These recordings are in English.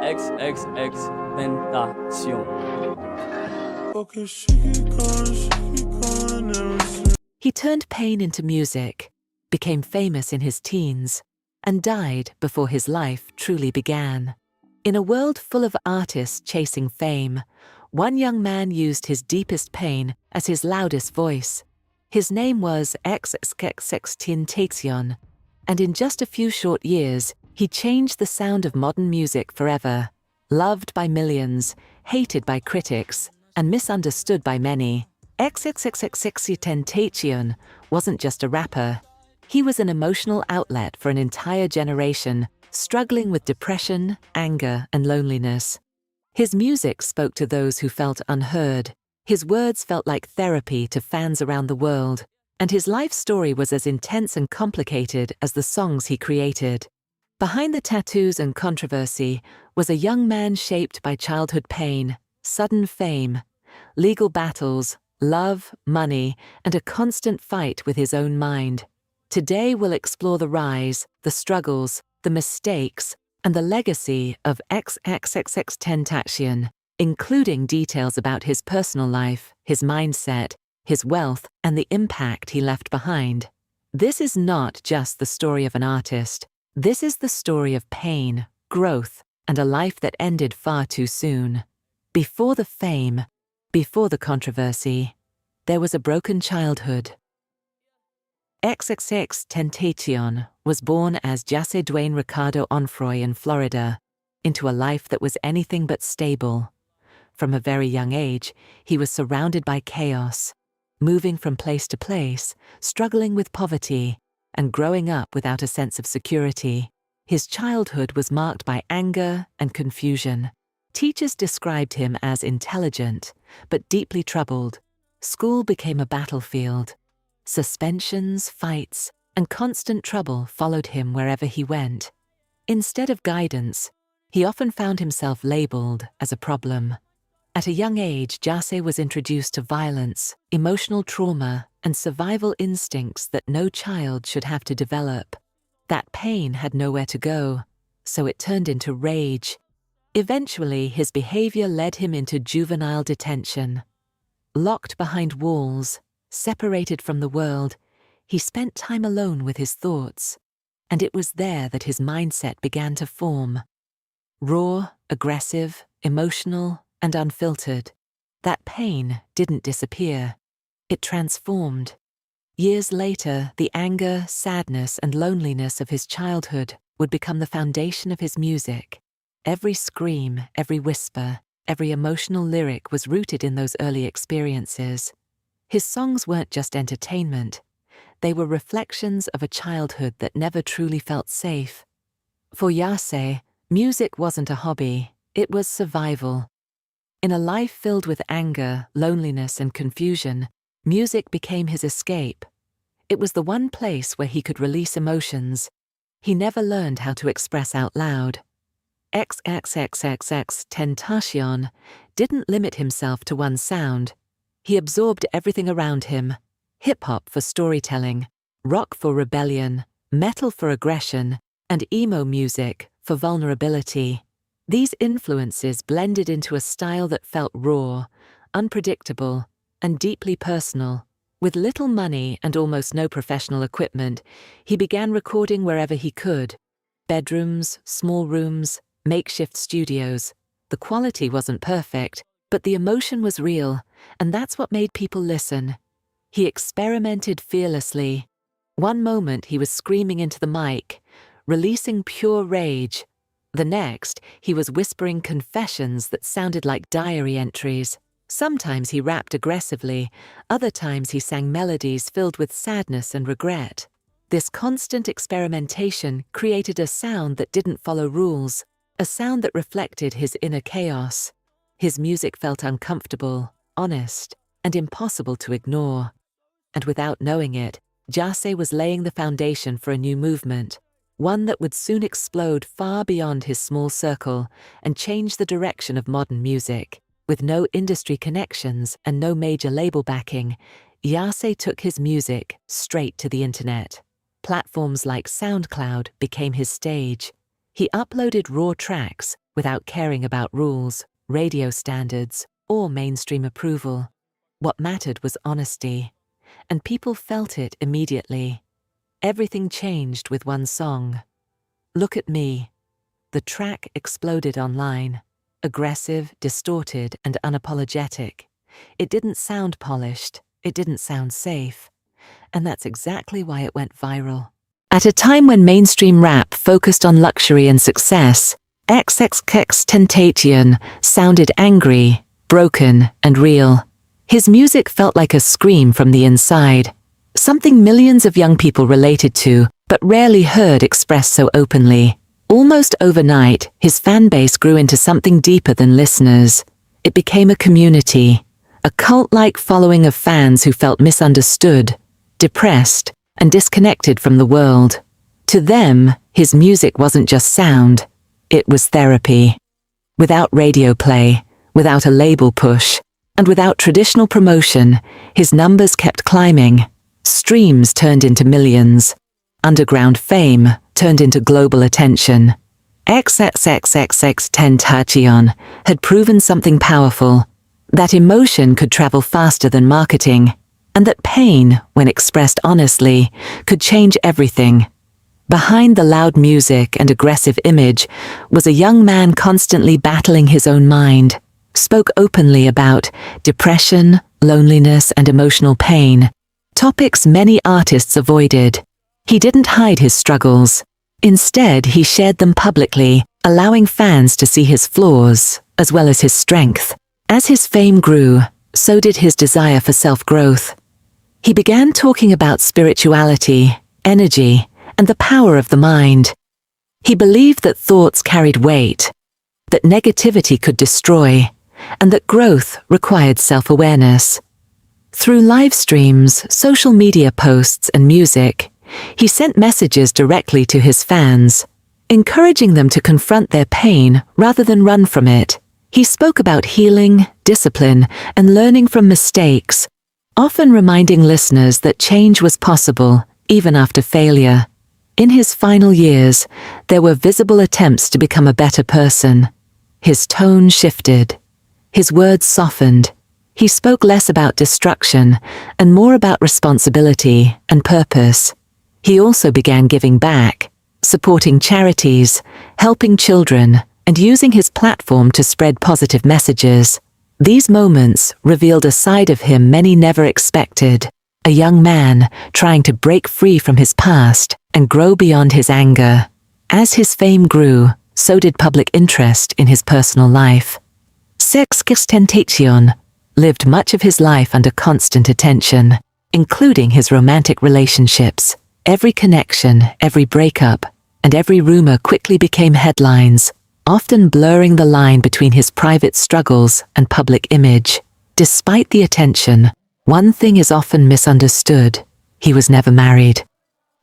XXX Tentacion. He turned pain into music, became famous in his teens, and died before his life truly began. In a world full of artists chasing fame, one young man used his deepest pain as his loudest voice. His name was XXXTENTACION, and in just a few short years, he changed the sound of modern music forever. Loved by millions, hated by critics, and misunderstood by many, XXXTENTACION wasn't just a rapper. He was an emotional outlet for an entire generation, struggling with depression, anger, and loneliness. His music spoke to those who felt unheard. His words felt like therapy to fans around the world, and his life story was as intense and complicated as the songs he created. Behind the tattoos and controversy was a young man shaped by childhood pain, sudden fame, legal battles, love, money, and a constant fight with his own mind. Today we'll explore the rise, the struggles, the mistakes, and the legacy of XXXTENTACION, including details about his personal life, his mindset, his wealth, and the impact he left behind. This is not just the story of an artist. This is the story of pain, growth, and a life that ended far too soon. Before the fame, before the controversy, there was a broken childhood. XXXTENTACION was born as Jose Dwayne Ricardo Onfroy in Florida, into a life that was anything but stable. From a very young age, he was surrounded by chaos, moving from place to place, struggling with poverty, and growing up without a sense of security. His childhood was marked by anger and confusion. Teachers described him as intelligent, but deeply troubled. School became a battlefield. Suspensions, fights, and constant trouble followed him wherever he went. Instead of guidance, he often found himself labeled as a problem. At a young age, Jase was introduced to violence, emotional trauma, and survival instincts that no child should have to develop. That pain had nowhere to go, so it turned into rage. Eventually, his behavior led him into juvenile detention. Locked behind walls, separated from the world, he spent time alone with his thoughts, and it was there that his mindset began to form. Raw, aggressive, emotional, and unfiltered. That pain didn't disappear. It transformed. Years later, the anger, sadness, and loneliness of his childhood would become the foundation of his music. Every scream, every whisper, every emotional lyric was rooted in those early experiences. His songs weren't just entertainment. They were reflections of a childhood that never truly felt safe. For Jase, music wasn't a hobby, it was survival. In a life filled with anger, loneliness, and confusion, music became his escape. It was the one place where he could release emotions he never learned how to express out loud. XXXTENTACION didn't limit himself to one sound. He absorbed everything around him: hip-hop for storytelling, rock for rebellion, metal for aggression, and emo music for vulnerability. These influences blended into a style that felt raw, unpredictable, and deeply personal. With little money and almost no professional equipment, he began recording wherever he could. Bedrooms, small rooms, makeshift studios. The quality wasn't perfect, but the emotion was real, and that's what made people listen. He experimented fearlessly. One moment he was screaming into the mic, releasing pure rage. The next, he was whispering confessions that sounded like diary entries. Sometimes he rapped aggressively, other times he sang melodies filled with sadness and regret. This constant experimentation created a sound that didn't follow rules, a sound that reflected his inner chaos. His music felt uncomfortable, honest, and impossible to ignore. And without knowing it, Jase was laying the foundation for a new movement, one that would soon explode far beyond his small circle and change the direction of modern music. With no industry connections and no major label backing, Jase took his music straight to the internet. Platforms like SoundCloud became his stage. He uploaded raw tracks, without caring about rules, radio standards, or mainstream approval. What mattered was honesty, and people felt it immediately. Everything changed with one song. Look at Me. The track exploded online. Aggressive, distorted, and unapologetic. It didn't sound polished. It didn't sound safe. And that's exactly why it went viral. At a time when mainstream rap focused on luxury and success, XXXTENTACION sounded angry, broken, and real. His music felt like a scream from the inside, something millions of young people related to, but rarely heard expressed so openly. Almost overnight, his fan base grew into something deeper than listeners. It became a community, a cult-like following of fans who felt misunderstood, depressed, and disconnected from the world. To them, his music wasn't just sound, it was therapy. Without radio play, without a label push, and without traditional promotion, his numbers kept climbing. Streams turned into millions. Underground fame turned into global attention. XXXTENTACION had proven something powerful, that emotion could travel faster than marketing, and that pain, when expressed honestly, could change everything. Behind the loud music and aggressive image was a young man constantly battling his own mind, spoke openly about depression, loneliness, and emotional pain, topics many artists avoided. He didn't hide his struggles. Instead, he shared them publicly, allowing fans to see his flaws, as well as his strength. As his fame grew, so did his desire for self-growth. He began talking about spirituality, energy, and the power of the mind. He believed that thoughts carried weight, that negativity could destroy, and that growth required self-awareness. Through live streams, social media posts, and music, he sent messages directly to his fans, encouraging them to confront their pain rather than run from it. He spoke about healing, discipline, and learning from mistakes, often reminding listeners that change was possible, even after failure. In his final years, there were visible attempts to become a better person. His tone shifted. His words softened. He spoke less about destruction and more about responsibility and purpose. He also began giving back, supporting charities, helping children, and using his platform to spread positive messages. These moments revealed a side of him many never expected, a young man trying to break free from his past and grow beyond his anger. As his fame grew, so did public interest in his personal life. XXXTENTACION lived much of his life under constant attention, including his romantic relationships. Every connection, every breakup, and every rumor quickly became headlines, often blurring the line between his private struggles and public image. Despite the attention, one thing is often misunderstood. He was never married.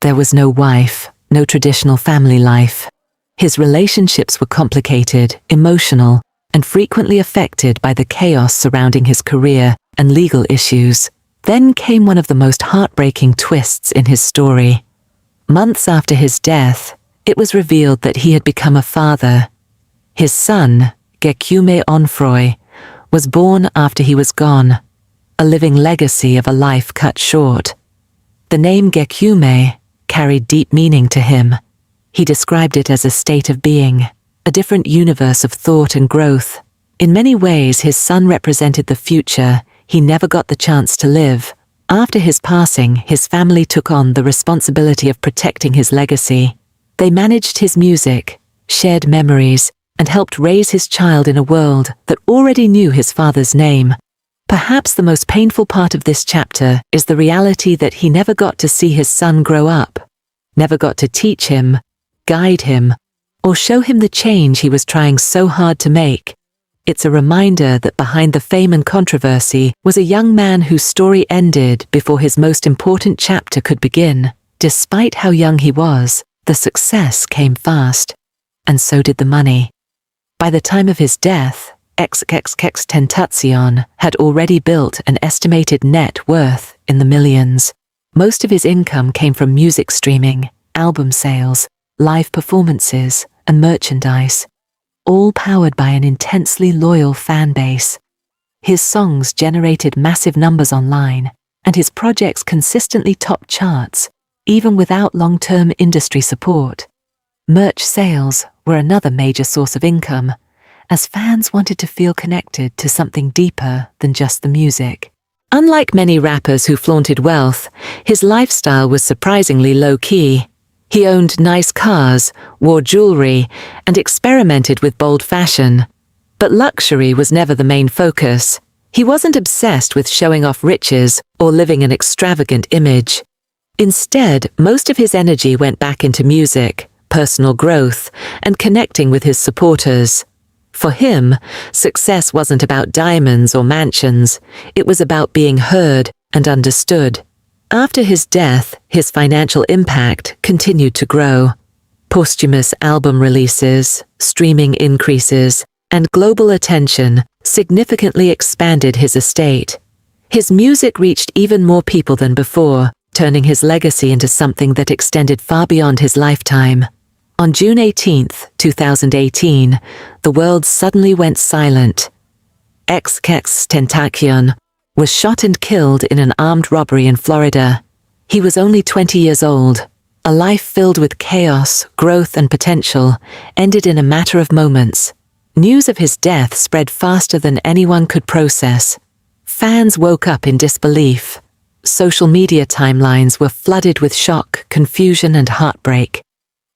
There was no wife, no traditional family life. His relationships were complicated, emotional, and frequently affected by the chaos surrounding his career and legal issues. Then came one of the most heartbreaking twists in his story. Months after his death, it was revealed that he had become a father. His son, XXXTENTACION, was born after he was gone, a living legacy of a life cut short. The name XXXTENTACION carried deep meaning to him. He described it as a state of being, a different universe of thought and growth. In many ways, his son represented the future he never got the chance to live. After his passing, his family took on the responsibility of protecting his legacy. They managed his music, shared memories, and helped raise his child in a world that already knew his father's name. Perhaps the most painful part of this chapter is the reality that he never got to see his son grow up, never got to teach him, guide him, or show him the change he was trying so hard to make. It's a reminder that behind the fame and controversy was a young man whose story ended before his most important chapter could begin. Despite how young he was, the success came fast, and so did the money. By the time of his death, XXXTENTACION had already built an estimated net worth in the millions. Most of his income came from music streaming, album sales, live performances, and merchandise. all powered by an intensely loyal fan base. His songs generated massive numbers online, and his projects consistently topped charts, even without long-term industry support. Merch sales were another major source of income, as fans wanted to feel connected to something deeper than just the music. Unlike many rappers who flaunted wealth, his lifestyle was surprisingly low-key. He owned nice cars, wore jewelry, and experimented with bold fashion. But luxury was never the main focus. He wasn't obsessed with showing off riches or living an extravagant image. Instead, most of his energy went back into music, personal growth, and connecting with his supporters. For him, success wasn't about diamonds or mansions, it was about being heard and understood. After his death, his financial impact continued to grow. Posthumous album releases, streaming increases, and global attention significantly expanded his estate. His music reached even more people than before, turning his legacy into something that extended far beyond his lifetime. On June 18, 2018, the world suddenly went silent. XXXTENTACION was shot and killed in an armed robbery in Florida. He was only 20 years old. A life filled with chaos, growth, and potential ended in a matter of moments. News of his death spread faster than anyone could process. Fans woke up in disbelief. Social media timelines were flooded with shock, confusion, and heartbreak.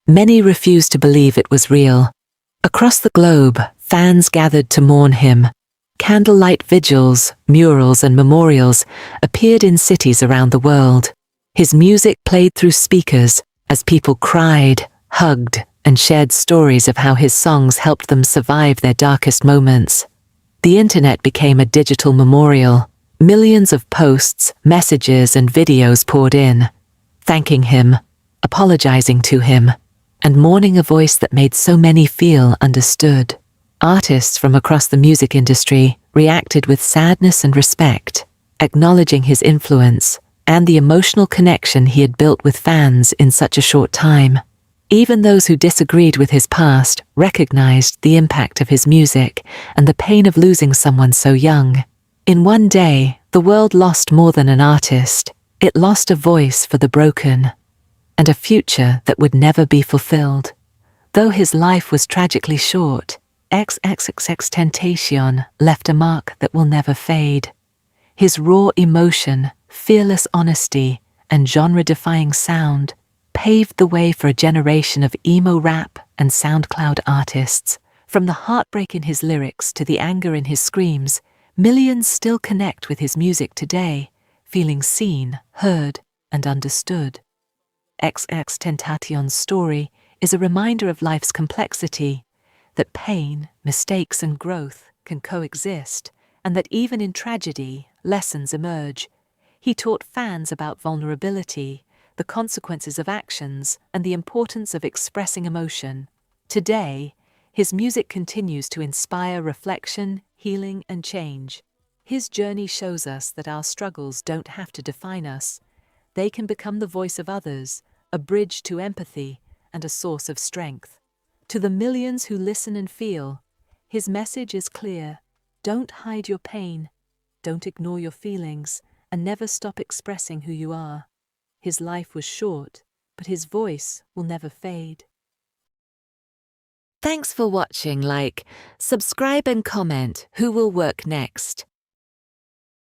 Many refused to believe it was real. Across the globe, fans gathered to mourn him. Candlelight vigils, murals, and memorials appeared in cities around the world. His music played through speakers as people cried, hugged, and shared stories of how his songs helped them survive their darkest moments. The internet became a digital memorial. Millions of posts, messages, and videos poured in, thanking him, apologizing to him, and mourning a voice that made so many feel understood. Artists from across the music industry reacted with sadness and respect, acknowledging his influence and the emotional connection he had built with fans in such a short time. Even those who disagreed with his past recognized the impact of his music and the pain of losing someone so young. In one day, the world lost more than an artist. It lost a voice for the broken, and a future that would never be fulfilled. Though his life was tragically short, XXXTENTACION left a mark that will never fade. His raw emotion, fearless honesty, and genre-defying sound paved the way for a generation of emo rap and SoundCloud artists. From the heartbreak in his lyrics to the anger in his screams, millions still connect with his music today, feeling seen, heard, and understood. XXXTentacion's story is a reminder of life's complexity, that pain, mistakes, and growth can coexist, and that even in tragedy, lessons emerge. He taught fans about vulnerability, the consequences of actions, and the importance of expressing emotion. Today, his music continues to inspire reflection, healing, and change. His journey shows us that our struggles don't have to define us. They can become the voice of others, a bridge to empathy, and a source of strength. To the millions who listen and feel, his message is clear. Don't hide your pain, don't ignore your feelings, and never stop expressing who you are. His life was short, but his voice will never fade. Thanks for watching. Like, subscribe, and comment who will work next.